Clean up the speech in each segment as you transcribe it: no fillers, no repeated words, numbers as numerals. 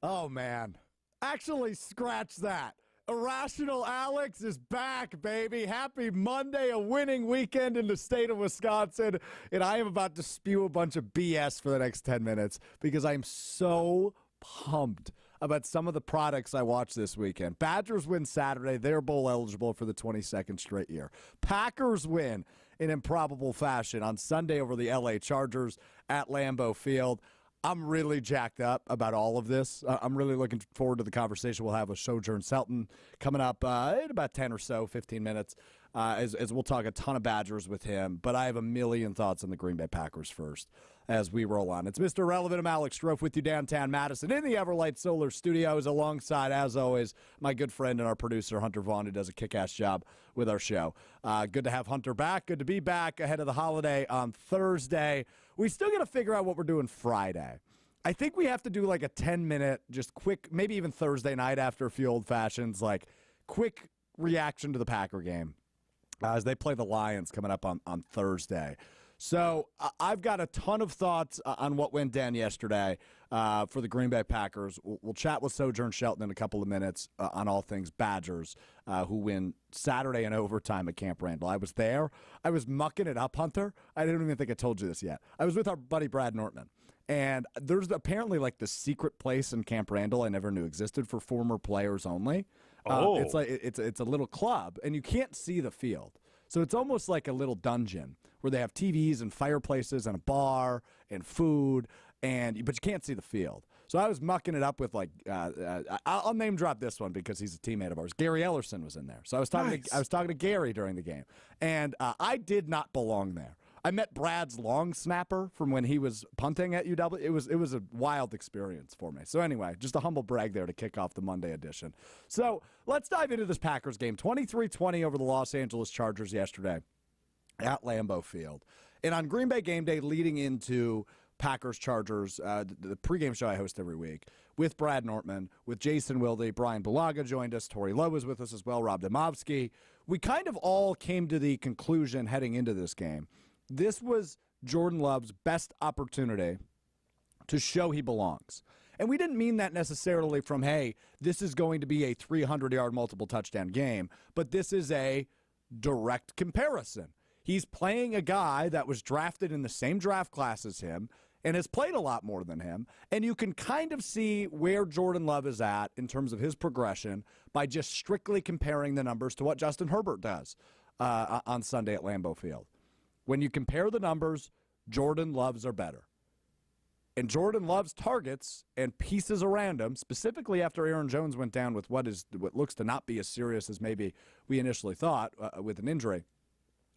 Oh, man. Actually, scratch that. Irrational Alex is back, baby. Happy Monday, a winning weekend in the state of Wisconsin. And I am about to spew a bunch of BS for the next 10 minutes because I'm so pumped about some of the products I watched this weekend. Badgers win Saturday. They're bowl eligible for the 22nd straight year. Packers win in improbable fashion on Sunday over the LA Chargers at Lambeau Field. I'm really jacked up about all of this. I'm really looking forward to the conversation we'll have with Sojourn Shelton coming up in about 10 or so, 15 minutes, as we'll talk a ton of Badgers with him. But I have a million thoughts on the Green Bay Packers first as we roll on. It's Mr. Relevant. I'm Alex Strouf with you downtown Madison in the Everlight Solar Studios alongside, as always, my good friend and our producer, Hunter Vaughn, who does a kick-ass job with our show. Good to have Hunter back. Good to be back ahead of the holiday on Thursday. We still got to figure out what we're doing Friday. I think we have to do like a 10-minute, just quick, maybe even Thursday night after a few old fashions, like quick reaction to the Packer game as they play the Lions coming up on Thursday. So I've got a ton of thoughts on what went down yesterday for the Green Bay Packers. We'll chat with Sojourn Shelton in a couple of minutes on all things Badgers, who win Saturday in overtime at Camp Randall. I was there. I was mucking it up, Hunter. I didn't even think I told you this yet. I was with our buddy Brad Nortman. And there's apparently like the secret place in Camp Randall I never knew existed for former players only. It's like it's a little club, and you can't see the field. So it's almost like a little dungeon where they have TVs and fireplaces and a bar and food, but you can't see the field. So I was mucking it up with I'll name drop this one because he's a teammate of ours. Gary Ellerson was in there. So I was talking to Gary during the game, and I did not belong there. I met Brad's long snapper from when he was punting at UW. It was a wild experience for me. So anyway, just a humble brag there to kick off the Monday edition. So let's dive into this Packers game. 23-20 over the Los Angeles Chargers yesterday at Lambeau Field. And on Green Bay game day leading into Packers-Chargers, the pregame show I host every week, with Brad Nortman, with Jason Wilde, Brian Bulaga joined us, Tori Lowe was with us as well, Rob Demovsky. We kind of all came to the conclusion heading into this game. This was Jordan Love's best opportunity to show he belongs. And we didn't mean that necessarily from, hey, this is going to be a 300-yard multiple touchdown game, but this is a direct comparison. He's playing a guy that was drafted in the same draft class as him and has played a lot more than him, and you can kind of see where Jordan Love is at in terms of his progression by just strictly comparing the numbers to what Justin Herbert does on Sunday at Lambeau Field. When you compare the numbers, Jordan Love's are better. And Jordan Love's targets and pieces around him, specifically after Aaron Jones went down with what looks to not be as serious as maybe we initially thought with an injury.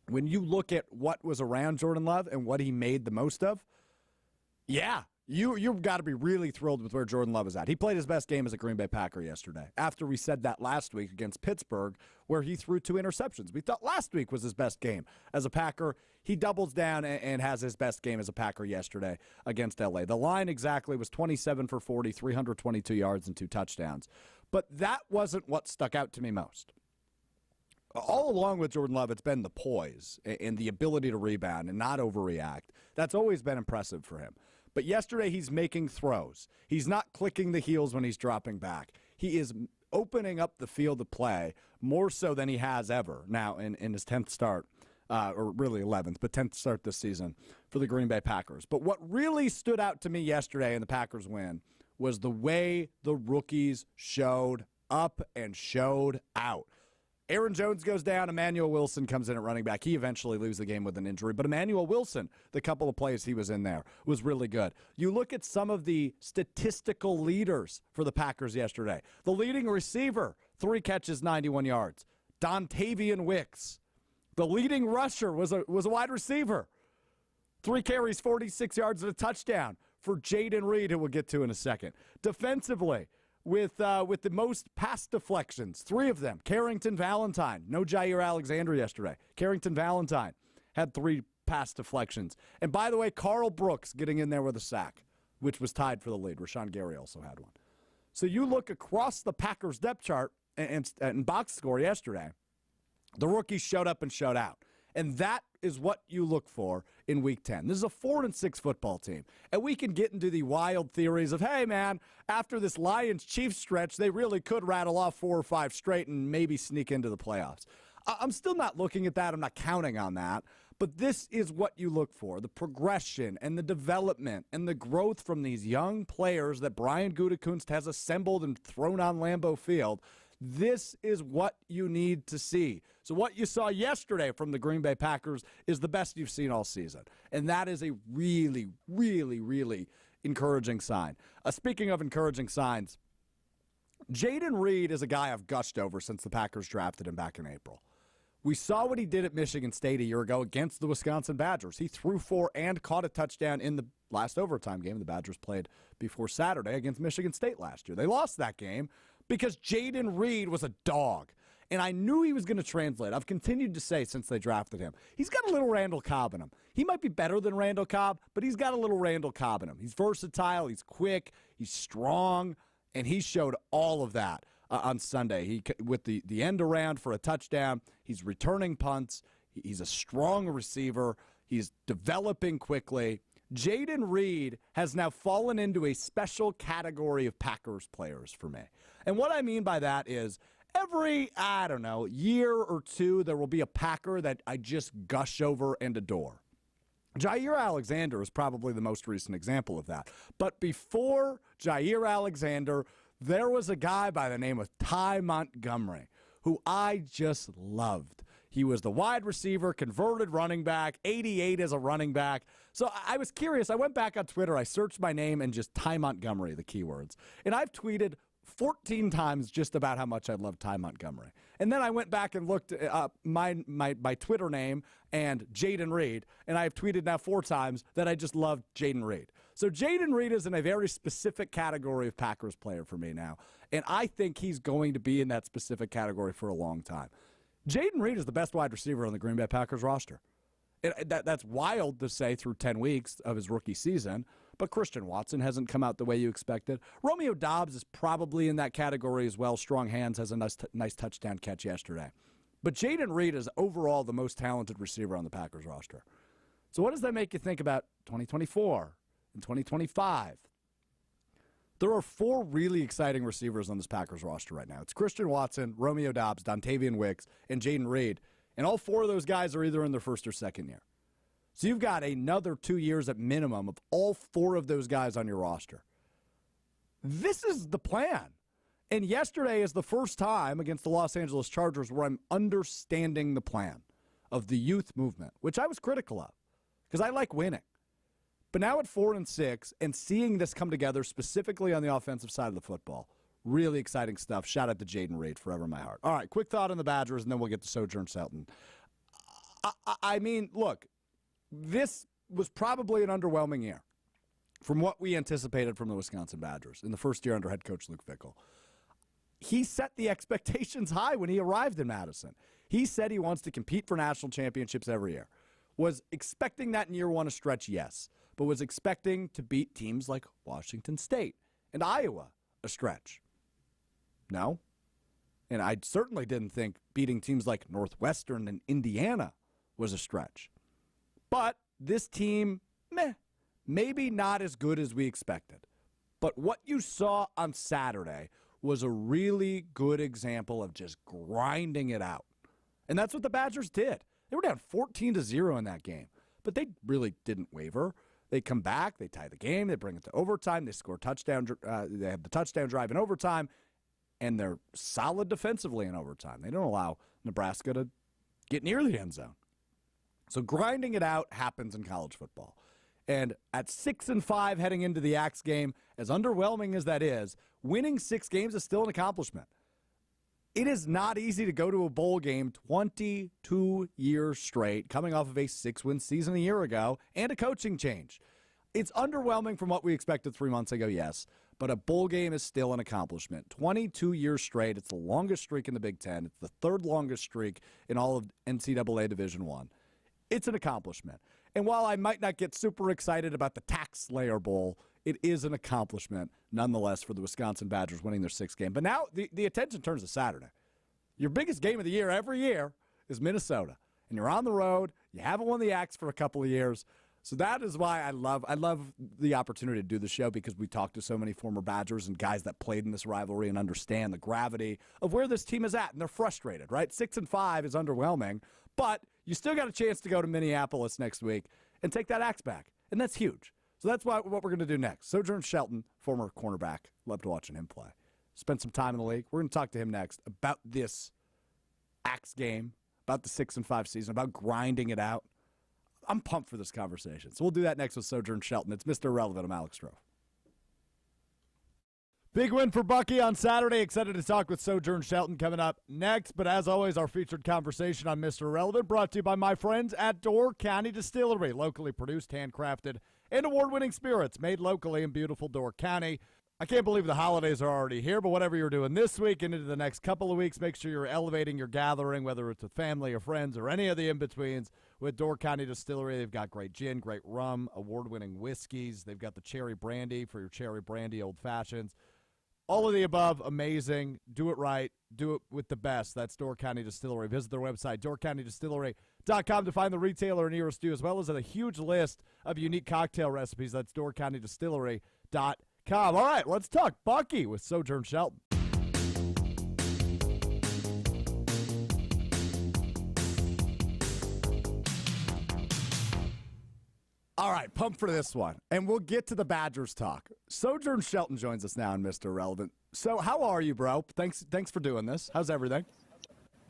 When you look at what was around Jordan Love and what he made the most of, yeah, you've got to be really thrilled with where Jordan Love is at. He played his best game as a Green Bay Packer yesterday, after we said that last week against Pittsburgh, where he threw 2 interceptions. We thought last week was his best game as a Packer. He doubles down and has his best game as a Packer yesterday against L.A. The line exactly was 27 for 40, 322 yards and 2 touchdowns. But that wasn't what stuck out to me most. All along with Jordan Love, it's been the poise and the ability to rebound and not overreact. That's always been impressive for him. But yesterday, he's making throws. He's not clicking the heels when he's dropping back. He is opening up the field of play more so than he has ever now in his 10th start, or really 11th, but 10th start this season for the Green Bay Packers. But what really stood out to me yesterday in the Packers win was the way the rookies showed up and showed out. Aaron Jones goes down. Emmanuel Wilson comes in at running back. He eventually loses the game with an injury. But Emmanuel Wilson, the couple of plays he was in there, was really good. You look at some of the statistical leaders for the Packers yesterday. The leading receiver, 3 catches, 91 yards. Dontavian Wicks. The leading rusher was a wide receiver. 3 carries, 46 yards and a touchdown for Jaden Reed, who we'll get to in a second. Defensively, with the most pass deflections, 3 of them. Carrington Valentine. No Jair Alexander yesterday. Carrington Valentine had 3 pass deflections. And by the way, Carl Brooks getting in there with a sack, which was tied for the lead. Rashawn Gary also had one. So you look across the Packers depth chart and box score yesterday, the rookies showed up and showed out. And that is what you look for in Week 10. This is a 4-6 football team. And we can get into the wild theories of, hey, man, after this Lions-Chiefs stretch, they really could rattle off 4 or 5 straight and maybe sneak into the playoffs. I'm still not looking at that. I'm not counting on that. But this is what you look for, the progression and the development and the growth from these young players that Brian Gutekunst has assembled and thrown on Lambeau Field. This is what you need to see. So what you saw yesterday from the Green Bay Packers is the best you've seen all season. And that is a really, really, really encouraging sign. Speaking of encouraging signs, Jayden Reed is a guy I've gushed over since the Packers drafted him back in April. We saw what he did at Michigan State a year ago against the Wisconsin Badgers. He threw 4 and caught a touchdown in the last overtime game the Badgers played before Saturday against Michigan State last year. They lost that game because Jayden Reed was a dog. And I knew he was going to translate. I've continued to say since they drafted him, he's got a little Randall Cobb in him. He might be better than Randall Cobb, but he's got a little Randall Cobb in him. He's versatile, he's quick, he's strong, and he showed all of that on Sunday. He with the end around for a touchdown. He's returning punts. He's a strong receiver. He's developing quickly. Jayden Reed has now fallen into a special category of Packers players for me. And what I mean by that is every, year or two, there will be a Packer that I just gush over and adore. Jair Alexander is probably the most recent example of that. But before Jair Alexander, there was a guy by the name of Ty Montgomery who I just loved. He was the wide receiver, converted running back, 88 as a running back. So I was curious. I went back on Twitter. I searched my name and just Ty Montgomery, the keywords. And I've tweeted 14 times just about how much I love Ty Montgomery. And then I went back and looked up my Twitter name and Jayden Reed, and I've tweeted now 4 times that I just love Jayden Reed. So Jayden Reed is in a very specific category of Packers player for me now, and I think he's going to be in that specific category for a long time. Jayden Reed is the best wide receiver on the Green Bay Packers roster. That's wild to say through 10 weeks of his rookie season, but Christian Watson hasn't come out the way you expected. Romeo Doubs is probably in that category as well. Strong hands, has a nice touchdown catch yesterday. But Jayden Reed is overall the most talented receiver on the Packers roster. So what does that make you think about 2024 and 2025? There are 4 really exciting receivers on this Packers roster right now. It's Christian Watson, Romeo Doubs, Dontavian Wicks, and Jayden Reed. And all 4 of those guys are either in their first or second year. So you've got another 2 years at minimum of all 4 of those guys on your roster. This is the plan. And yesterday is the first time against the Los Angeles Chargers where I'm understanding the plan of the youth movement, which I was critical of because I like winning. But now at 4-6 and seeing this come together specifically on the offensive side of the football, really exciting stuff. Shout out to Jayden Reed, forever in my heart. All right, quick thought on the Badgers, and then we'll get to Sojourn Shelton. I mean, look, this was probably an underwhelming year from what we anticipated from the Wisconsin Badgers in the first year under head coach Luke Fickell. He set the expectations high when he arrived in Madison. He said he wants to compete for national championships every year. Was expecting that in year 1 a stretch? Yes. But was expecting to beat teams like Washington State and Iowa a stretch? No. And I certainly didn't think beating teams like Northwestern and Indiana was a stretch. But this team, maybe not as good as we expected. But what you saw on Saturday was a really good example of just grinding it out. And that's what the Badgers did. They were down 14-0 in that game. But they really didn't waver. They come back, they tie the game, they bring it to overtime, they score touchdown. They have the touchdown drive in overtime, and they're solid defensively in overtime. They don't allow Nebraska to get near the end zone. So grinding it out happens in college football. And at 6-5 heading into the Axe game, as underwhelming as that is, winning 6 games is still an accomplishment. It is not easy to go to a bowl game 22 years straight, coming off of a 6-win season a year ago, and a coaching change. It's underwhelming from what we expected 3 months ago, yes, but a bowl game is still an accomplishment. 22 years straight, it's the longest streak in the Big Ten. It's the 3rd longest streak in all of NCAA Division I. It's an accomplishment. And while I might not get super excited about the Tax Slayer Bowl, it is an accomplishment, nonetheless, for the Wisconsin Badgers winning their 6th game. But now the attention turns to Saturday. Your biggest game of the year every year is Minnesota. and you're on the road. You haven't won the Axe for a couple of years. So that is why I love the opportunity to do the show, because we talk to so many former Badgers and guys that played in this rivalry and understand the gravity of where this team is at, and they're frustrated, right? 6-5 is underwhelming, but you still got a chance to go to Minneapolis next week and take that Axe back, and that's huge. So that's what we're going to do next. Sojourn Shelton, former cornerback, loved watching him play. Spent some time in the league. We're going to talk to him next about this Axe game, about the 6-5 season, about grinding it out. I'm pumped for this conversation. So we'll do that next with Sojourn Shelton. It's Mr. Irrelevant. I'm Alex Strouf. Big win for Bucky on Saturday. Excited to talk with Sojourn Shelton coming up next. But as always, our featured conversation on Mr. Irrelevant brought to you by my friends at Door County Distillery. Locally produced, handcrafted, and award-winning spirits made locally in beautiful Door County. I can't believe the holidays are already here, but whatever you're doing this week and into the next couple of weeks, make sure you're elevating your gathering, whether it's with family or friends or any of the in-betweens, with Door County Distillery. They've got great gin, great rum, award-winning whiskeys. They've got the cherry brandy for your cherry brandy old fashions. All of the above, amazing. Do it right. Do it with the best. That's Door County Distillery. Visit their website, doorcountydistillery.com, to find the retailer nearest you, as well as a huge list of unique cocktail recipes. That's doorcountydistillery.com. All right, let's talk Bucky with Sojourn Shelton. All right, pumped for this one. And we'll get to the Badgers talk. Sojourn Shelton joins us now on Mr. Irrelevant. So how are you, bro? Thanks for doing this. How's everything?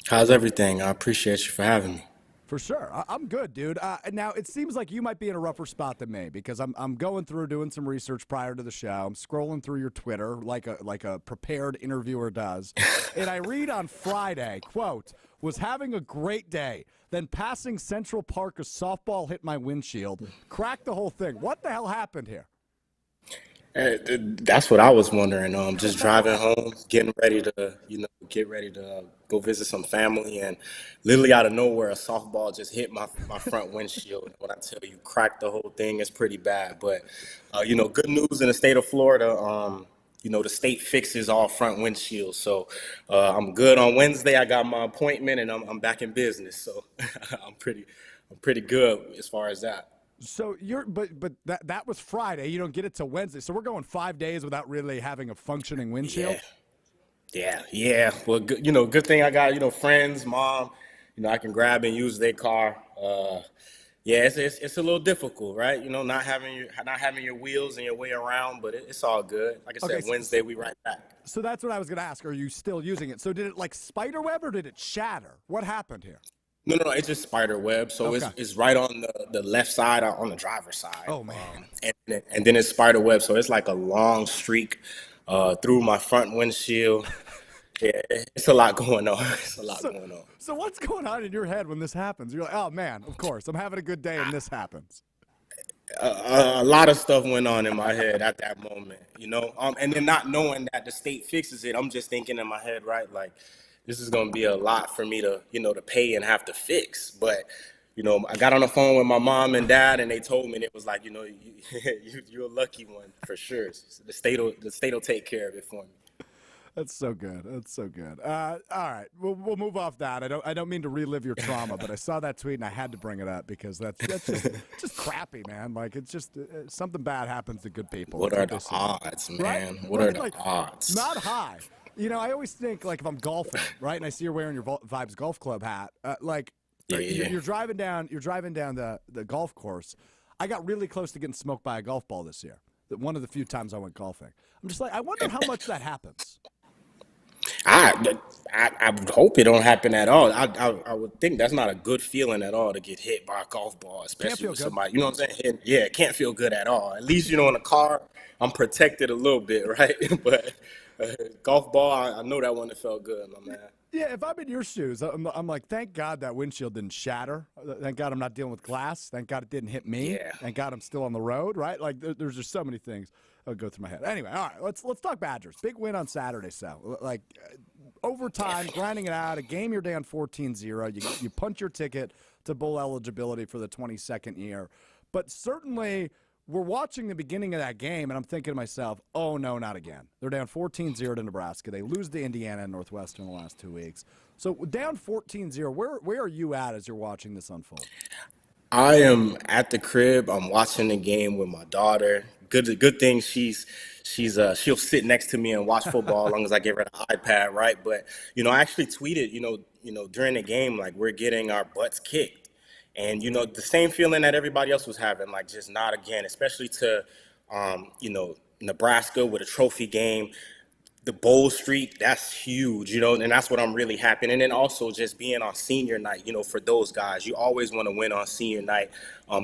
How's everything? I appreciate you for having me. For sure. I'm good, dude. Now, it seems like you might be in a rougher spot than me, because I'm going through doing some research prior to the show. I'm scrolling through your Twitter like a prepared interviewer does. And I read on Friday, quote, "Was having a great day. Then passing Central Park, a softball hit my windshield. Cracked the whole thing." What the hell happened here? That's what I was wondering. Just driving home, getting ready to, go visit some family, and literally out of nowhere, a softball just hit my front windshield. When I tell you, cracked the whole thing, it's pretty bad. But, good news in the state of Florida. The state fixes all front windshields, so I'm good on Wednesday. I got my appointment, and I'm back in business. So I'm pretty good as far as that. So but that was Friday. You don't get it till Wednesday. So we're going 5 days without really having a functioning windshield. Yeah. Well, good thing I got friends, mom. I can grab and use their car. It's a little difficult, right? Not having your wheels and your way around, but it's all good. Like I said, Wednesday we right back. So that's what I was going to ask. Are you still using it? So did it like spiderweb or did it shatter? What happened here? No, it's just spider web. So Okay. it's right on the left side, on the driver's side. Oh, man. And then it's spider web. So it's like a long streak through my front windshield. Yeah, it's a lot going on. Going on. So what's going on in your head when this happens? You're like, oh, man, of course, I'm having a good day and this happens. A lot of stuff went on in my head at that moment, and then not knowing that the state fixes it, I'm just thinking in my head, right, like, this is going to be a lot for me to, to pay and have to fix. But, I got on the phone with my mom and dad, and they told me, and it was like, you're a lucky one for sure. The state will take care of it for me. That's so good. All right, we'll move off that. I don't mean to relive your trauma, but I saw that tweet and I had to bring it up because that's just crappy, man. Like, it's just something bad happens to good people. What are the odds, man? Right? What are the odds? Not high. I always think, like, if I'm golfing, right, and I see you're wearing your Vibes Golf Club hat, you're driving down the golf course. I got really close to getting smoked by a golf ball this year. One of the few times I went golfing. I'm just like, I wonder how much that happens. I would hope it don't happen at all. I would think that's not a good feeling at all to get hit by a golf ball, especially with somebody. You know what I'm saying? Yeah, it can't feel good at all. At least, in a car, I'm protected a little bit, right? But golf ball, I know that one that felt good, my man. Yeah, if I'm in your shoes, I'm like, thank God that windshield didn't shatter. Thank God I'm not dealing with glass. Thank God it didn't hit me. Yeah. Thank God I'm still on the road, right? Like, there's just so many things that would go through my head. Anyway, all right, let's talk Badgers. Big win on Saturday, so. Like, overtime, grinding it out, a game you're down 14-0. You punch your ticket to bowl eligibility for the 22nd year. But certainly we're watching the beginning of that game, and I'm thinking to myself, oh, no, not again. They're down 14-0 to Nebraska. They lose to Indiana and Northwestern in the last 2 weeks. So down 14-0, where are you at as you're watching this unfold? I am at the crib. I'm watching the game with my daughter. Good thing she'll sit next to me and watch football as long as I give her the iPad, right? But I actually tweeted, during the game, like, we're getting our butts kicked. And the same feeling that everybody else was having, like, just not again, especially to Nebraska with a trophy game. The bowl streak, that's huge, and that's what I'm really happy. And then also just being on senior night, for those guys, you always want to win on senior night,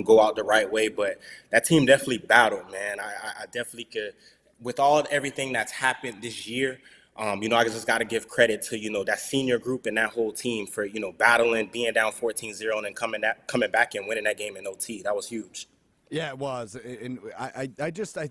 go out the right way. But that team definitely battled, man. I definitely could, with everything that's happened this year, I just got to give credit to, that senior group and that whole team for, battling, being down 14-0 and then coming back and winning that game in OT. That was huge. Yeah, it was. And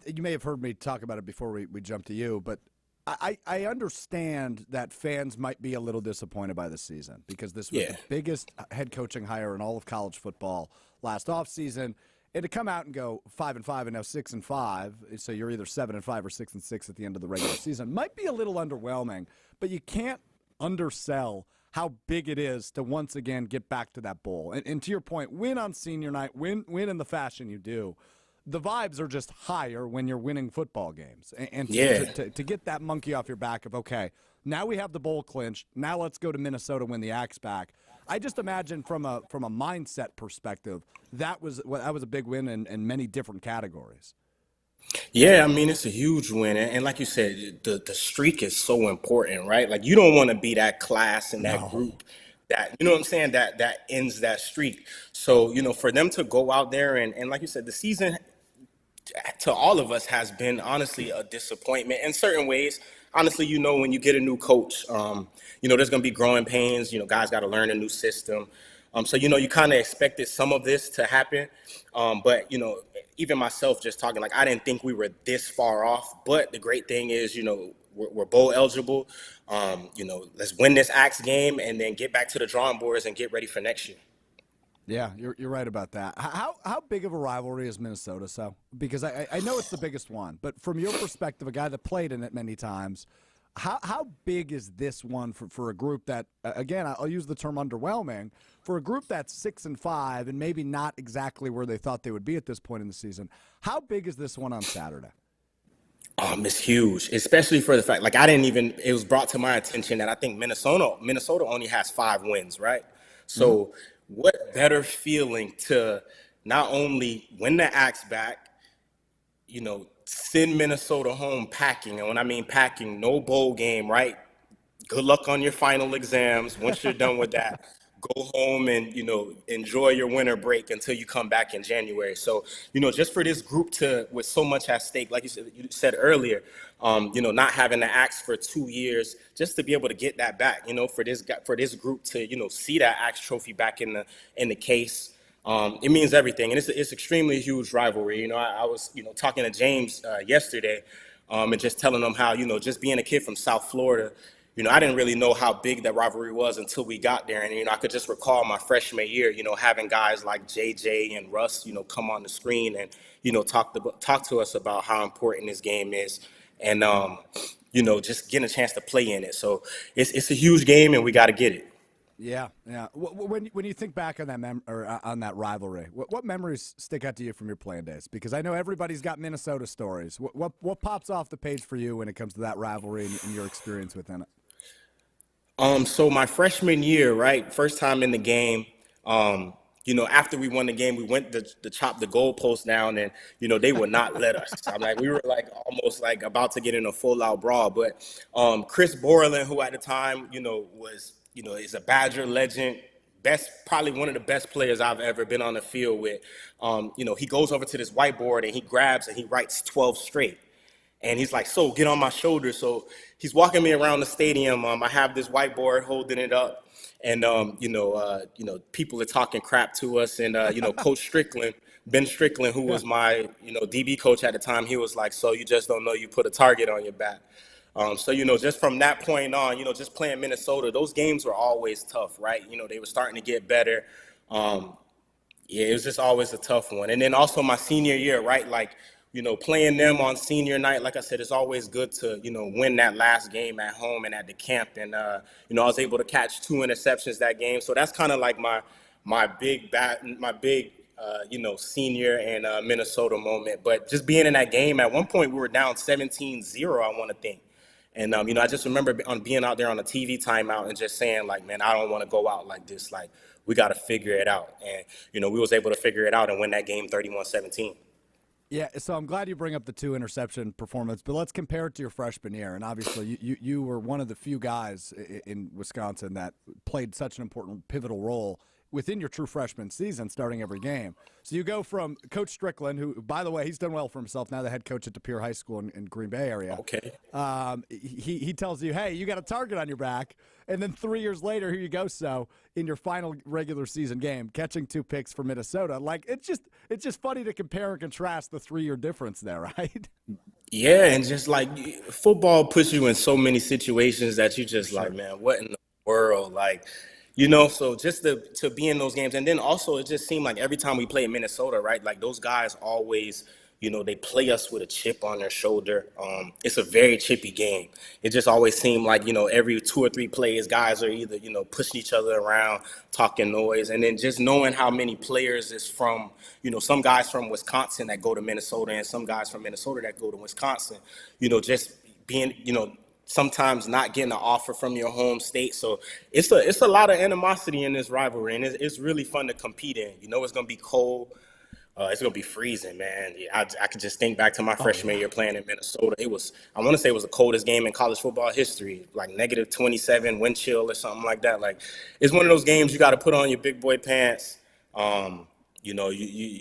you may have heard me talk about it before we jumped to you, but I understand that fans might be a little disappointed by this season because this was the biggest head coaching hire in all of college football last offseason. And to come out and go 5-5 and now 6-5, so you're either 7-5 or 6-6 at the end of the regular season, might be a little underwhelming, but you can't undersell how big it is to once again get back to that bowl. And to your point, win on senior night, win in the fashion you do. The vibes are just higher when you're winning football games. And to get that monkey off your back of, okay, now we have the bowl clinched. Now let's go to Minnesota, win the Axe back. I just imagine from a mindset perspective, that was a big win in many different categories. Yeah, I mean, it's a huge win. And like you said, the streak is so important, right? Like, you don't want to be that class and that group that, you know what I'm saying, that ends that streak. So, for them to go out there and like you said, the season to all of us has been honestly a disappointment in certain ways. Honestly, when you get a new coach, there's going to be growing pains. Guys got to learn a new system. So, you kind of expected some of this to happen. But, even myself just talking, like, I didn't think we were this far off. But the great thing is, we're bowl eligible. Let's win this Axe game and then get back to the drawing boards and get ready for next year. Yeah, you're right about that. How big of a rivalry is Minnesota? So, because I know it's the biggest one, but from your perspective, a guy that played in it many times, how big is this one for a group that, again, I'll use the term underwhelming, for a group that's 6-5 and maybe not exactly where they thought they would be at this point in the season? How big is this one on Saturday? It's huge, especially for the fact, like, it was brought to my attention that I think Minnesota only has 5 wins, right? So what better feeling to not only win the Axe back, send Minnesota home packing. And when I mean packing, no bowl game, right? Good luck on your final exams. Once you're done with that, go home and, enjoy your winter break until you come back in January. So, just for this group with so much at stake, like you said earlier, not having the Axe for 2 years, just to be able to get that back, for this group to, see that Axe trophy back in the case. It means everything, and it's extremely huge rivalry. I was, talking to James yesterday, and just telling him how, just being a kid from South Florida, I didn't really know how big that rivalry was until we got there. And, I could just recall my freshman year, having guys like JJ and Russ, come on the screen and, talk to us about how important this game is. And, just getting a chance to play in it. So it's a huge game, and we got to get it. Yeah. When you think back on that on that rivalry, what memories stick out to you from your playing days? Because I know everybody's got Minnesota stories. What pops off the page for you when it comes to that rivalry and your experience within it? So my freshman year, right, first time in the game, after we won the game, we went to chop the goalpost down, and, they would not let us. I'm like, we were like almost like about to get in a full out brawl. But Chris Borland, who at the time, was, is a Badger legend, probably one of the best players I've ever been on the field with. He goes over to this whiteboard and he grabs and he writes 12 straight. And he's like, so get on my shoulder. So he's walking me around the stadium. I have this whiteboard holding it up. And, people are talking crap to us. And, Coach Strickland, Ben Strickland, who was my, DB coach at the time, he was like, so you just don't know you put a target on your back. So, just from that point on, just playing Minnesota, those games were always tough, right? They were starting to get better. Yeah, it was just always a tough one. And then also my senior year, right? Like, playing them on senior night, like I said, it's always good to, win that last game at home and at the camp. And I was able to catch 2 interceptions that game. So that's kind of like my big senior and Minnesota moment. But just being in that game, at one point we were down 17-0, I want to think. And I just remember on being out there on a TV timeout and just saying, like, man, I don't want to go out like this. Like, we got to figure it out. And we was able to figure it out and win that game 31-17. Yeah, so I'm glad you bring up the 2 interception performance, but let's compare it to your freshman year. And obviously, you were one of the few guys in Wisconsin that played such an important pivotal role within your true freshman season, starting every game. So you go from Coach Strickland, who, by the way, he's done well for himself now, the head coach at De Pere High School in Green Bay area. Okay. He tells you, hey, you got a target on your back. And then 3 years later, here you go. So in your final regular season game, catching 2 picks for Minnesota. Like, it's just funny to compare and contrast the 3-year difference there, right? Yeah, and just like football puts you in so many situations that you just like, man, what in the world? Like, so just to be in those games. And then also it just seemed like every time we play in Minnesota, right? Like those guys always, they play us with a chip on their shoulder. It's a very chippy game. It just always seemed like, every 2 or 3 plays, guys are either, pushing each other around, talking noise. And then just knowing how many players is from, some guys from Wisconsin that go to Minnesota and some guys from Minnesota that go to Wisconsin, just being, sometimes not getting an offer from your home state. So it's a lot of animosity in this rivalry, and it's really fun to compete in. It's going to be cold. It's going to be freezing, man. Yeah, I can just think back to my freshman year playing in Minnesota. I want to say it was the coldest game in college football history, like -27 wind chill or something like that. Like, it's one of those games you got to put on your big boy pants. You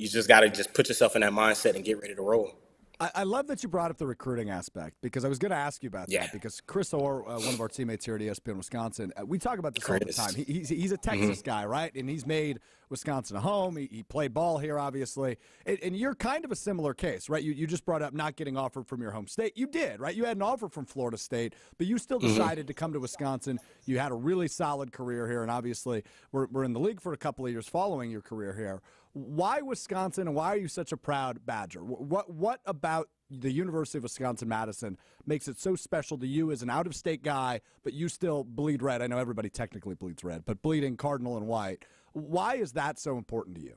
just got to just put yourself in that mindset and get ready to roll. I love that you brought up the recruiting aspect because I was going to ask you about that because Chris Orr, one of our teammates here at ESPN Wisconsin, we talk about this all the time. He's a Texas guy, right? And he's made Wisconsin a home. He played ball here, obviously. And you're kind of a similar case, right? You just brought up not getting offered from your home state. You did, right? You had an offer from Florida State, but you still decided to come to Wisconsin. You had a really solid career here, and obviously we're in the league for a couple of years following your career here. Why Wisconsin, and why are you such a proud Badger? What about the University of Wisconsin-Madison makes it so special to you as an out-of-state guy, but you still bleed red? I know everybody technically bleeds red, but bleeding cardinal and white. Why is that so important to you?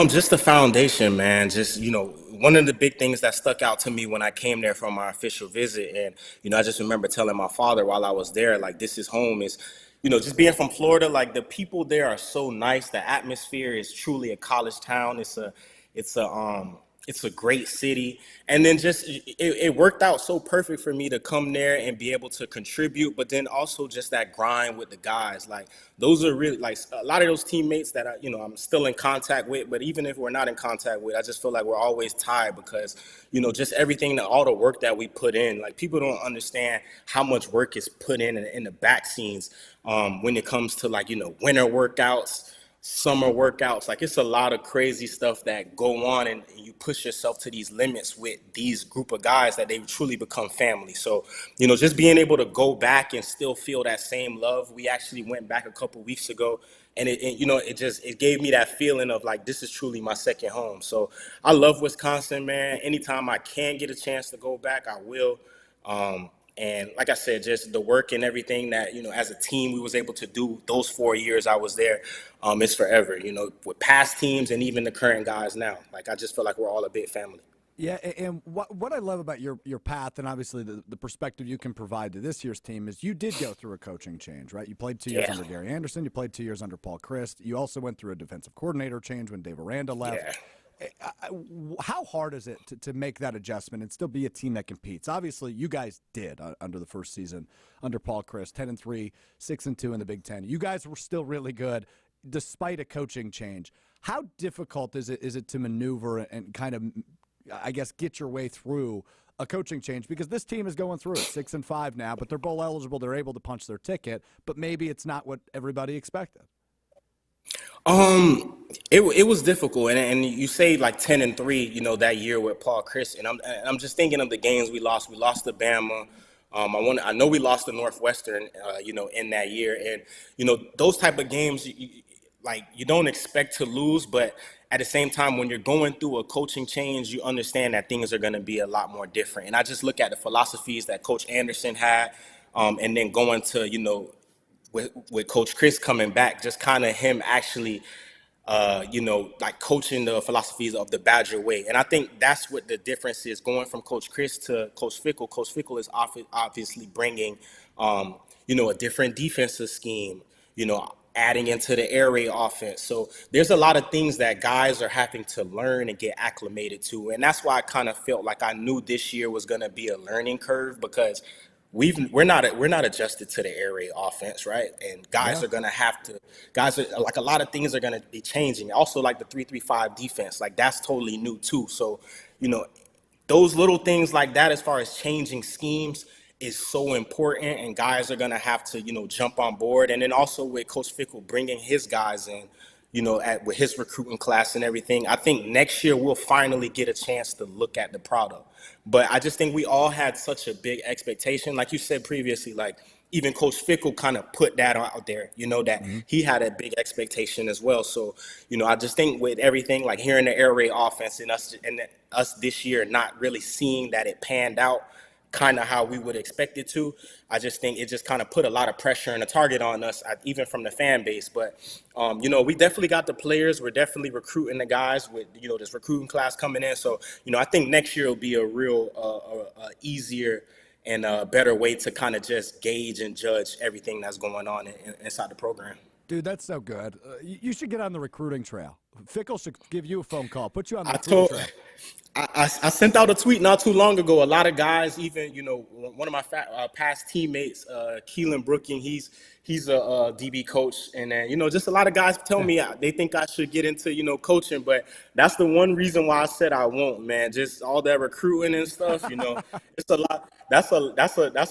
Just the foundation, man. Just, one of the big things that stuck out to me when I came there from my official visit, and, I just remember telling my father while I was there, like, this is home, is, just being from Florida, like, the people there are so nice. The atmosphere is truly a college town. It's a great city. And then just it worked out so perfect for me to come there and be able to contribute, but then also just that grind with the guys. Like, those are really, like, a lot of those teammates that I'm still in contact with, but even if we're not in contact with, I just feel like we're always tied because, just everything, all the work that we put in, like, people don't understand how much work is put in the back scenes when it comes to, like, winter workouts, summer workouts. Like, it's a lot of crazy stuff that go on, and you push yourself to these limits with these group of guys that they truly become family. So, just being able to go back and still feel that same love. We actually went back a couple weeks ago, and it gave me that feeling of like, this is truly my second home. So I love Wisconsin, man. Anytime I can get a chance to go back, I will. And like I said, just the work and everything that, as a team we was able to do those 4 years I was there, is forever, with past teams and even the current guys now. Like, I just feel like we're all a big family. Yeah, and what I love about your path and obviously the perspective you can provide to this year's team is you did go through a coaching change, right? You played 2 years under Gary Anderson. You played 2 years under Paul Chryst. You also went through a defensive coordinator change when Dave Aranda left. Yeah. How hard is it to make that adjustment and still be a team that competes? Obviously, you guys did under the first season under Paul Chryst, 10-3, 6-2 in the Big Ten. You guys were still really good despite a coaching change. How difficult is it to maneuver and kind of, I guess, get your way through a coaching change? Because this team is going through it, 6-5 now, but they're bowl eligible. They're able to punch their ticket, but maybe it's not what everybody expected. It was difficult, and you say like 10-3, that year with Paul Chryst, and I'm just thinking of the games we lost. We lost to Bama. I know we lost to Northwestern, in that year, and those type of games. like you don't expect to lose, but at the same time, when you're going through a coaching change, you understand that things are going to be a lot more different. And I just look at the philosophies that Coach Anderson had, and then going to, with Coach Chris coming back, just kind of him actually like coaching the philosophies of the Badger way. And I think that's what the difference is going from Coach Chris to Coach Fickle. Coach Fickle is obviously bringing, a different defensive scheme, adding into the air raid offense. So there's a lot of things that guys are having to learn and get acclimated to. And that's why I kind of felt like I knew this year was going to be a learning curve, because we're not adjusted to the air raid offense, right? And guys Yeah. are gonna have to guys are like, a lot of things are gonna be changing. Also, like the 3-3-5 defense, like that's totally new too. So, you know, those little things like that, as far as changing schemes, is so important, and guys are gonna have to, jump on board. And then also with Coach Fickle bringing his guys in, with his recruiting class and everything, I think next year we'll finally get a chance to look at the product. But I just think we all had such a big expectation, like you said previously, like even Coach Fickle kind of put that out there, that Mm-hmm. he had a big expectation as well. So, I just think with everything, like hearing the air raid offense and us this year not really seeing that it panned out kind of how we would expect it to, I just think it just kind of put a lot of pressure and a target on us, even from the fan base. But, we definitely got the players. We're definitely recruiting the guys with, this recruiting class coming in. So, I think next year will be a real easier and a better way to kind of just gauge and judge everything that's going on inside the program. Dude, that's so good. You should get on the recruiting trail. Fickle should give you a phone call, put you on the I recruiting told trail. I sent out a tweet not too long ago. A lot of guys, even one of my past teammates, Keelan Brooking, he's a DB coach, and then just a lot of guys tell me they think I should get into coaching, but that's the one reason why I said I won't, man. Just all that recruiting and stuff, it's a lot. That's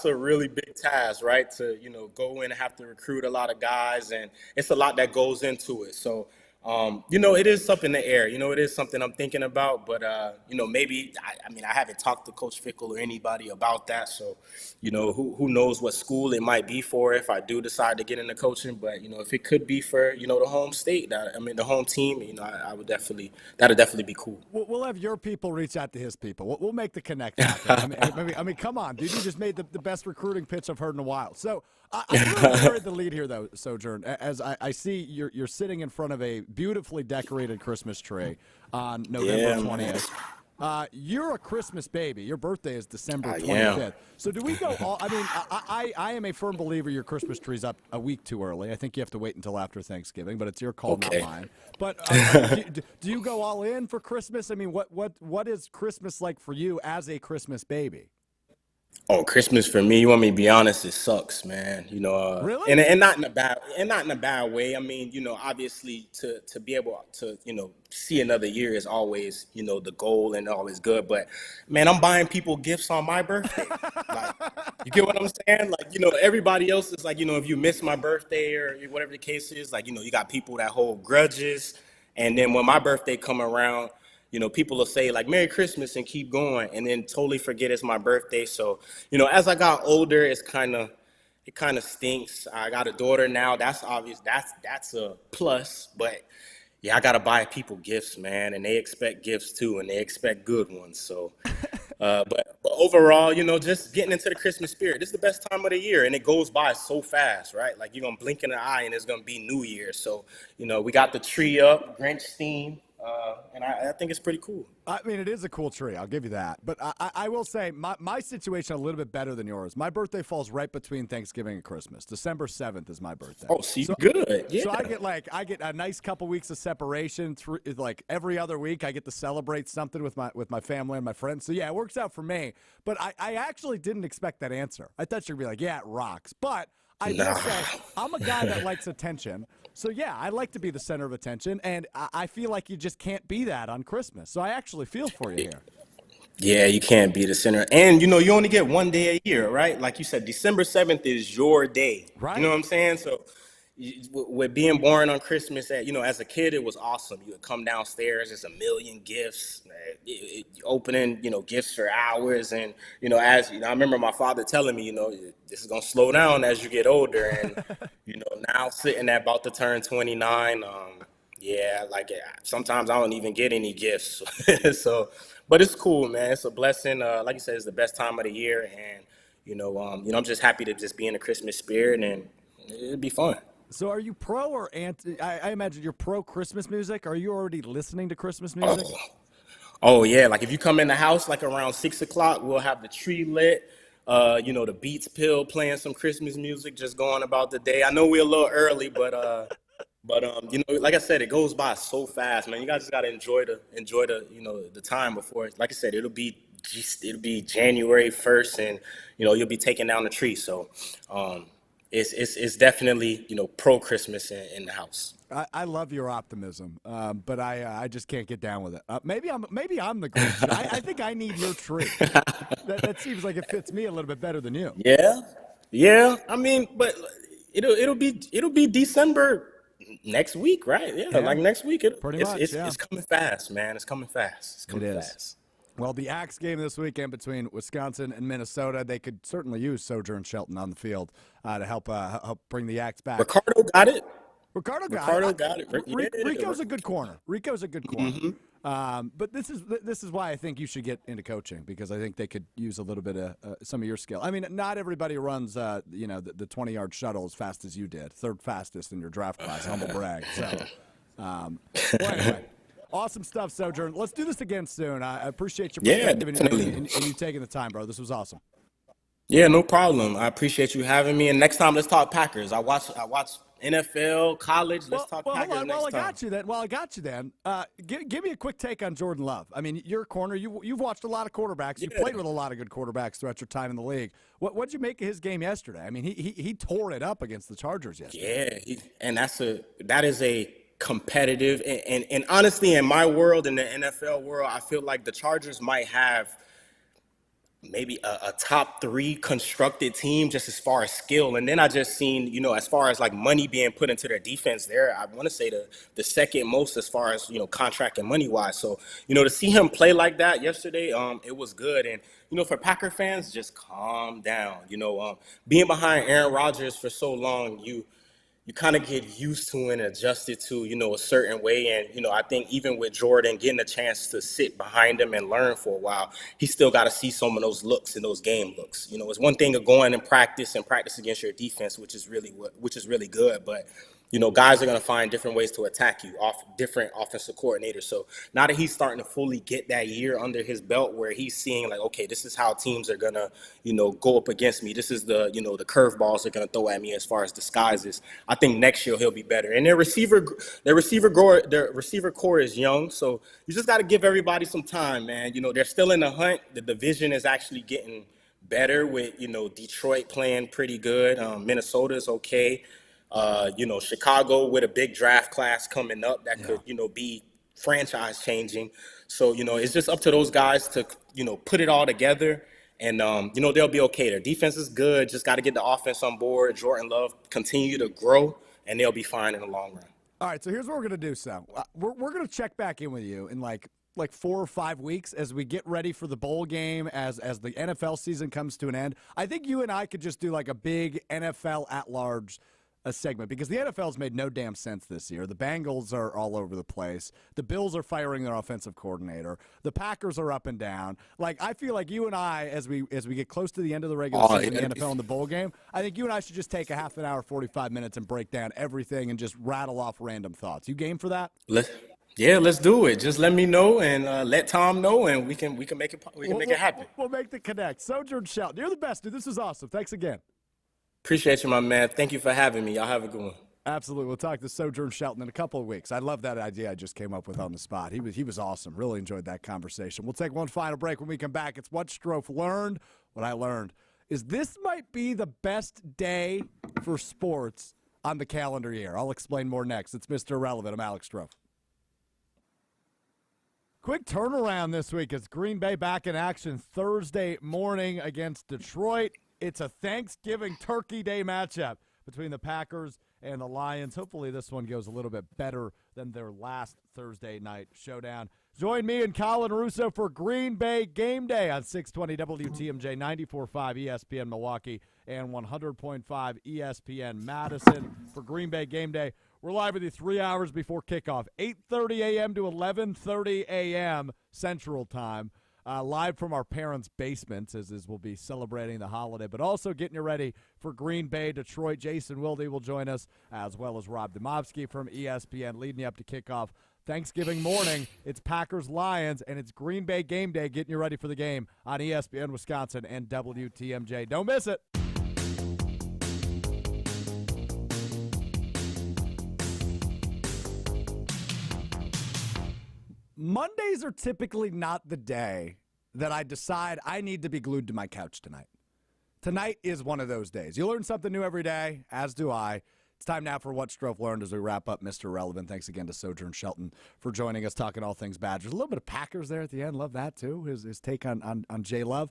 a really big task, right? To go in and have to recruit a lot of guys, and it's a lot that goes into it. So. It is something in the air. It is something I'm thinking about, but maybe I haven't talked to Coach Fickle or anybody about that. So, who knows what school it might be for if I do decide to get into coaching. But if it could be for the home state, the home team, I would that'd definitely be cool. We'll have your people reach out to his people. We'll make the connect happen. I mean, come on, dude. You just made the best recruiting pitch I've heard in a while. So I'm really buried the lead here, though, Sojourn, as I see you're sitting in front of a beautifully decorated Christmas tree on November 20th. You're a Christmas baby. Your birthday is December 25th. So do we go all? I mean, I am a firm believer your Christmas tree's up a week too early. I think you have to wait until after Thanksgiving, but it's your call, Okay. not mine. But do you go all in for Christmas? I mean, what is Christmas like for you as a Christmas baby? Oh, Christmas for me, you want me to be honest, it sucks, man. Really? And not in a bad way. I mean, obviously to be able to, see another year is always, the goal and always good. But man, I'm buying people gifts on my birthday. Like, you get what I'm saying? Like, everybody else is like, if you miss my birthday or whatever the case is, like, you got people that hold grudges. And then when my birthday come around, people will say like Merry Christmas and keep going, and then totally forget it's my birthday. So, as I got older, it kind of stinks. I got a daughter now. That's obvious. That's a plus. But yeah, I gotta buy people gifts, man, and they expect gifts too, and they expect good ones. So, but overall, just getting into the Christmas spirit. This is the best time of the year, and it goes by so fast, right? Like you're gonna blink in the eye, and it's gonna be New Year. So, we got the tree up, Grinch theme. And I think it's pretty cool. I mean, it is a cool tree. I'll give you that. But I will say my situation a little bit better than yours. My birthday falls right between Thanksgiving and Christmas. December 7th is my birthday. Oh, see, good. Yeah. So I get a nice couple weeks of separation. Like every other week, I get to celebrate something with my family and my friends. So yeah, it works out for me. But I actually didn't expect that answer. I thought you'd be like, yeah, it rocks. But I will say I'm a guy that likes attention. So, yeah, I like to be the center of attention, and I feel like you just can't be that on Christmas. So I actually feel for you here. Yeah, you can't be the center. And, you only get one day a year, right? Like you said, December 7th is your day. Right. You know what I'm saying? So, with being born on Christmas, as a kid, it was awesome. You would come downstairs, there's a million gifts, opening, gifts for hours. And, I remember my father telling me, this is going to slow down as you get older. And, now sitting at about to turn 29, yeah, like sometimes I don't even get any gifts. So, but it's cool, man. It's a blessing. Like you said, it's the best time of the year. And, I'm just happy to just be in the Christmas spirit, and it'd be fun. So are you pro or anti? I imagine you're pro Christmas music. Are you already listening to Christmas music? Oh yeah, like if you come in the house like around 6 o'clock, we'll have the tree lit. The Beats Pill playing some Christmas music, just going about the day. I know we're a little early, but like I said, it goes by so fast, man. You guys just gotta enjoy the time before. Like I said, it'll be January 1st, and you'll be taking down the tree. So, it's definitely pro Christmas in the house. I love your optimism, but I just can't get down with it. Maybe I'm the Grinch. I think I need your tree. That seems like it fits me a little bit better than you. Yeah. I mean, but it'll be December next week, right? Yeah. Like next week. It's coming fast, man. It's coming fast. It's coming fast. Well, the Axe game this weekend between Wisconsin and Minnesota, they could certainly use Sojourn Shelton on the field to help bring the Axe back. Ricardo got it. Ricardo got it. Rico's a good corner. But this is why I think you should get into coaching, because I think they could use a little bit of some of your skill. I mean, not everybody runs the 20-yard shuttle as fast as you did. Third fastest in your draft class. Humble brag. So, well, anyway. Awesome stuff, Sojourn. Let's do this again soon. I appreciate your perspective and you taking the time, bro. This was awesome. Yeah, no problem. I appreciate you having me. And next time, let's talk Packers. I watch NFL, college. Let's talk Packers next time. Well, I got you then. Give me a quick take on Jordan Love. I mean, you're a corner. You've watched a lot of quarterbacks. You played with a lot of good quarterbacks throughout your time in the league. What'd you make of his game yesterday? I mean, he tore it up against the Chargers yesterday. Yeah, and that is a competitive and honestly, in my world, in the NFL world, I feel like the Chargers might have maybe a top 3 constructed team just as far as skill. And then I just seen, as far as like money being put into their defense there, I want to say the second most as far as, contract and money wise. So, to see him play like that yesterday, it was good. And, for Packer fans, just calm down. Being behind Aaron Rodgers for so long, you kind of get used to and adjusted to, a certain way. And, I think even with Jordan getting a chance to sit behind him and learn for a while, he still got to see some of those looks and those game looks. It's one thing of going and practice against your defense, which is really good. But, guys are going to find different ways to attack you off different offensive coordinators. So now that he's starting to fully get that year under his belt where he's seeing like, okay, this is how teams are going to, go up against me. This is the curveballs they're going to throw at me as far as disguises. I think next year he'll be better. And their receiver core is young. So you just got to give everybody some time, man. They're still in the hunt. The division is actually getting better with, Detroit playing pretty good. Minnesota is okay. Chicago with a big draft class coming up that could, be franchise changing. So, it's just up to those guys to, put it all together and, they'll be okay. Their defense is good. Just got to get the offense on board. Jordan Love continue to grow and they'll be fine in the long run. All right. So here's what we're going to do, Sal. We're going to check back in with you in like 4 or 5 weeks as we get ready for the bowl game, as the NFL season comes to an end. I think you and I could just do like a big NFL at large segment, because the NFL's made no damn sense this year. The Bengals are all over the place. The Bills are firing their offensive coordinator. The Packers are up and down. Like, I feel like you and I, as we get close to the end of the regular season, the NFL and the bowl game, I think you and I should just take a half an hour, 45 minutes, and break down everything and just rattle off random thoughts. You game for that? Let's do it. Just let me know and let Tom know, and we can make it make it happen. We'll make the connect. Sojourn Shelton, you're the best, dude. This was awesome. Thanks again. Appreciate you, my man. Thank you for having me. Y'all have a good one. Absolutely. We'll talk to Sojourn Shelton in a couple of weeks. I love that idea I just came up with on the spot. He was awesome. Really enjoyed that conversation. We'll take one final break. When we come back, it's what Strouf learned. What I learned is this might be the best day for sports on the calendar year. I'll explain more next. It's Mr. Irrelevant. I'm Alex Strouf. Quick turnaround this week as Green Bay back in action Thursday morning against Detroit. It's a Thanksgiving Turkey Day matchup between the Packers and the Lions. Hopefully this one goes a little bit better than their last Thursday night showdown. Join me and Colin Russo for Green Bay Game Day on 620 WTMJ, 94.5 ESPN Milwaukee, and 100.5 ESPN Madison for Green Bay Game Day. We're live with you 3 hours before kickoff, 8:30 a.m. to 11:30 a.m. Central Time. Live from our parents' basements as we'll be celebrating the holiday, but also getting you ready for Green Bay, Detroit. Jason Wilde will join us, as well as Rob Demovsky from ESPN, leading you up to kickoff. Thanksgiving morning, it's Packers-Lions, and it's Green Bay Game Day, getting you ready for the game on ESPN Wisconsin and WTMJ. Don't miss it. Mondays are typically not the day that I decide I need to be glued to my couch tonight. Tonight is one of those days. You learn something new every day, as do I. It's time now for What Strouf Learned as we wrap up Mr. Relevant. Thanks again to Sojourn Shelton for joining us, talking all things Badgers. A little bit of Packers there at the end. Love that, too, his take on Jay Love.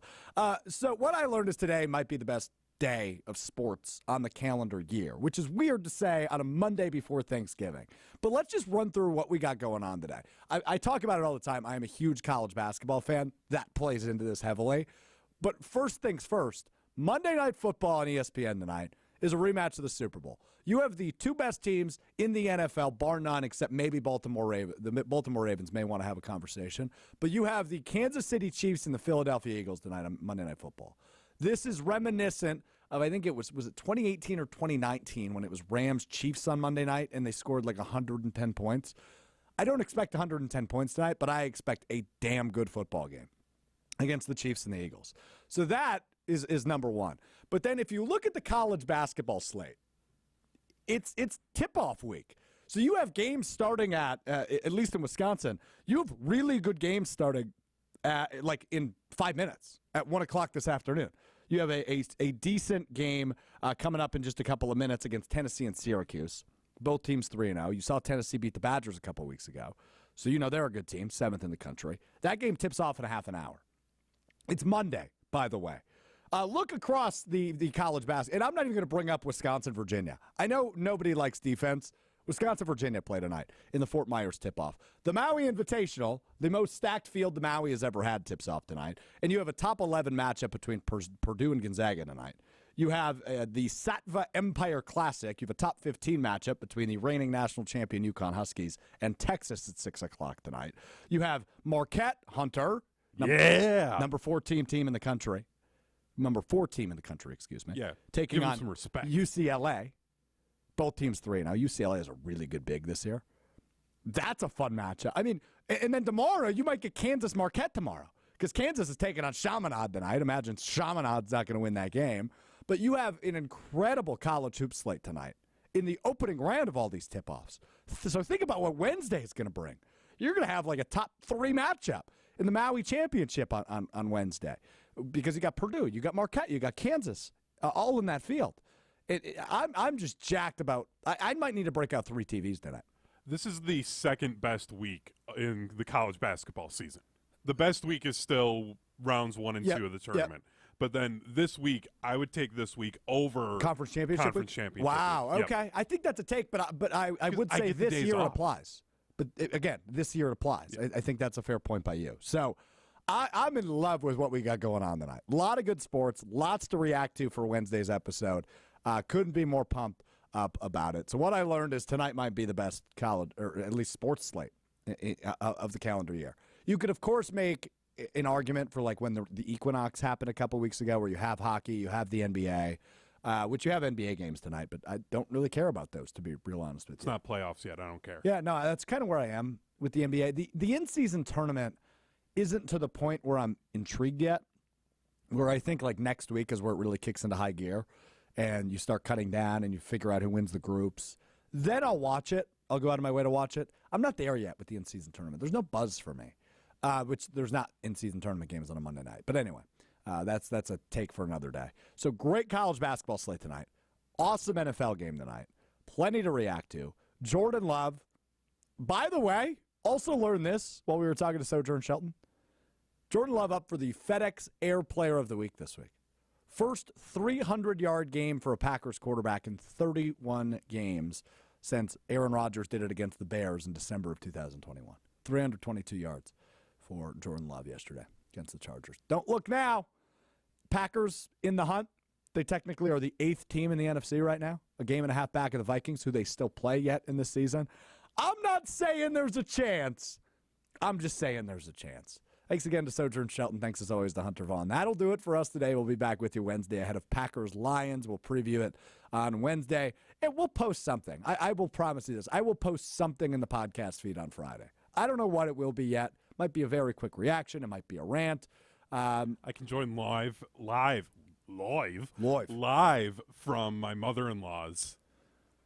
So what I learned is today might be the best day of sports on the calendar year, which is weird to say on a Monday before Thanksgiving. But let's just run through what we got going on today. I talk about it all the time. I am a huge college basketball fan. That plays into this heavily. But first things first, Monday Night Football on ESPN tonight is a rematch of the Super Bowl. You have the two best teams in the NFL, bar none, except maybe Baltimore Ravens. The Baltimore Ravens may want to have a conversation. But you have the Kansas City Chiefs and the Philadelphia Eagles tonight on Monday Night Football. This is reminiscent of, I think it was it 2018 or 2019 when it was Rams-Chiefs on Monday night and they scored like 110 points. I don't expect 110 points tonight, but I expect a damn good football game against the Chiefs and the Eagles. So that is number one. But then if you look at the college basketball slate, it's tip-off week. So you have games starting at least in Wisconsin, you have really good games starting like in 5 minutes at 1 o'clock this afternoon. You have a decent game coming up in just a couple of minutes against Tennessee and Syracuse. Both teams 3-0. You saw Tennessee beat the Badgers a couple weeks ago. So you know they're a good team, 7th in the country. That game tips off in a half an hour. It's Monday, by the way. Look across the college basketball, and I'm not even going to bring up Wisconsin-Virginia. I know nobody likes defense. Wisconsin-Virginia play tonight in the Fort Myers tip-off. The Maui Invitational, the most stacked field the Maui has ever had, tips off tonight. And you have a top 11 matchup between Purdue and Gonzaga tonight. You have the Satva Empire Classic. You have a top 15 matchup between the reigning national champion UConn Huskies and Texas at 6 o'clock tonight. You have Marquette Hunter, number 14 team in the country. Number 4 team in the country, excuse me. Yeah, taking on some respect. UCLA. Both teams 3-0. UCLA is a really good big this year. That's a fun matchup. I mean, and then tomorrow, you might get Kansas-Marquette tomorrow because Kansas is taking on Chaminade tonight. Imagine Chaminade's not going to win that game. But you have an incredible college hoop slate tonight in the opening round of all these tip-offs. So think about what Wednesday is going to bring. You're going to have like a top 3 matchup in the Maui Championship on Wednesday because you got Purdue, you got Marquette, you got Kansas, all in that field. I'm just jacked about – I might need to break out 3 TVs tonight. This is the second best week in the college basketball season. The best week is still rounds 1 and 2 of the tournament. But then this week, I would take this week over Conference Championship week? Wow, okay. Yep. I think that's a take, but I would say this year it applies. But again, this year it applies. Yep. I think that's a fair point by you. So I'm in love with what we got going on tonight. A lot of good sports, lots to react to for Wednesday's episode. Couldn't be more pumped up about it. So what I learned is tonight might be the best college, or at least sports slate of the calendar year. You could, of course, make an argument for like when the equinox happened a couple weeks ago where you have hockey, you have the NBA, which you have NBA games tonight, but I don't really care about those, to be real honest with you. It's not playoffs yet. I don't care. Yeah, no, that's kind of where I am with the NBA. The in-season tournament isn't to the point where I'm intrigued yet, where I think like next week is where it really kicks into high gear. And you start cutting down and you figure out who wins the groups. Then I'll watch it. I'll go out of my way to watch it. I'm not there yet with the in-season tournament. There's no buzz for me, which there's not in-season tournament games on a Monday night. But anyway, that's a take for another day. So great college basketball slate tonight. Awesome NFL game tonight. Plenty to react to. Jordan Love. By the way, also learned this while we were talking to Sojourn Shelton. Jordan Love up for the FedEx Air Player of the Week this week. First 300-yard game for a Packers quarterback in 31 games since Aaron Rodgers did it against the Bears in December of 2021. 322 yards for Jordan Love yesterday against the Chargers. Don't look now. Packers in the hunt. They technically are the 8th team in the NFC right now, a game and a half back of the Vikings, who they still play yet in this season. I'm not saying there's a chance. I'm just saying there's a chance. Thanks again to Sojourn Shelton. Thanks, as always, to Hunter Vaughn. That'll do it for us today. We'll be back with you Wednesday ahead of Packers-Lions. We'll preview it on Wednesday, and we'll post something. I will promise you this. I will post something in the podcast feed on Friday. I don't know what it will be yet. Might be a very quick reaction. It might be a rant. I can join live from my mother-in-law's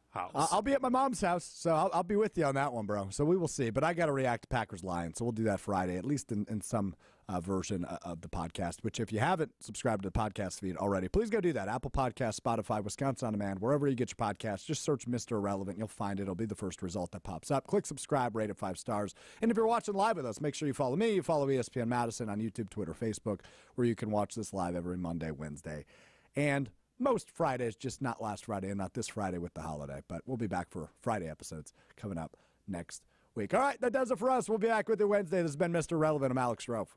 house. I'll be at my mom's house, so I'll be with you on that one, bro. So we will see. But I got to react to Packers-Lions, so we'll do that Friday, at least in some version of the podcast, which if you haven't subscribed to the podcast feed already, please go do that. Apple Podcasts, Spotify, Wisconsin On Demand, wherever you get your podcasts, just search Mr. Irrelevant. You'll find it. It'll be the first result that pops up. Click subscribe, rate it 5 stars. And if you're watching live with us, make sure you follow me. You follow ESPN Madison on YouTube, Twitter, Facebook, where you can watch this live every Monday, Wednesday, and most Fridays, just not last Friday and not this Friday with the holiday. But we'll be back for Friday episodes coming up next week. All right, that does it for us. We'll be back with you Wednesday. This has been Mr. Relevant. I'm Alex Strouf.